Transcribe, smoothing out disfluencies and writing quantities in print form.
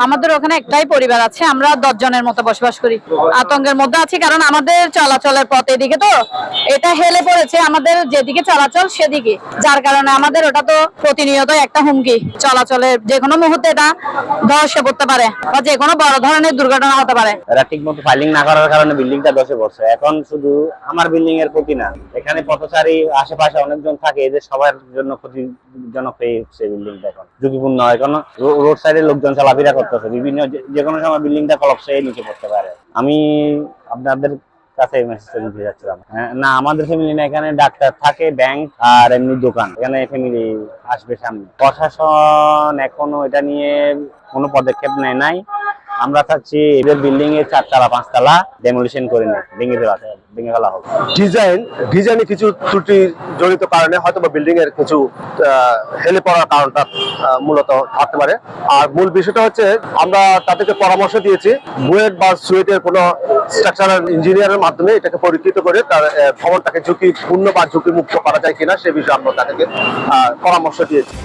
আমাদের ওখানে একটাই পরিবার আছে, আমরা 10 জনের মতো বসবাস করি। আতঙ্কের মধ্যে আছি, কারণ আমাদের চলাচলের পথ এদিকে, তো এটা হেলে পড়েছে আমাদের যেদিকে চলাচল সেদিকে, যার কারণে আমাদের ওটা তো প্রতিনিয়ত একটা হুমকি। চলাচলের যে কোনো মুহূর্তে এটা ধসে পড়তে পারে বা যে কোনো বড় ধরনের দুর্ঘটনা হতে পারে। এরা ঠিক মতো ফাইলিং না করার কারণে বিল্ডিংটা ধসে পড়ছে। এখন শুধু আমার বিল্ডিং এর ক্ষতি না, এখানে পথচারী আশেপাশে অনেকজন থাকে, এদের সবার জন্য ক্ষতিজনক হয়ে উঠছে বিল্ডিংটা। এখন ঝুঁকিপূর্ণ, এখন রোড সাইডে লোকজন চলাফেরা করতেছে, বিভিন্ন যে কোনো সময় বিল্ডিংটা কলাপস হয়ে নিচে পড়তে পারে। আমি আপনাদের কাছে মেসেজ দিতে যাচ্ছিলাম, না আমাদের ফ্যামিলি না, এখানে ডাক্তার থাকে, ব্যাংক আর এমনি দোকান, এখানে ফ্যামিলি আসবে সামনে। প্রশাসন এখনো এটা নিয়ে কোনো পদক্ষেপ নেয় নাই। আমরা চাচ্ছি এদের বিল্ডিং এর 4 তলা 5 তলা ডেমোলিশন করে নিয়ে ভেঙে ফেলা হোক। ডিজাইনে কিছু ত্রুটি জড়িত কারণে হয়তো বা বিল্ডিং এর কিছু হেলে পড়ার কারণটা মূলত থাকতে পারে। আর মূল বিষয়টা হচ্ছে আমরা তাদেরকে পরামর্শ দিয়েছি বুয়েট বা সুয়েটের কোনো স্ট্রাকচারাল ইঞ্জিনিয়ারের মাধ্যমে এটাকে পরীক্ষিত করে তার ভবনটাকে ঝুঁকিপূর্ণ বা ঝুঁকি মুক্ত করা যায় কিনা সে বিষয়ে আমরা তাদেরকে পরামর্শ দিয়েছি।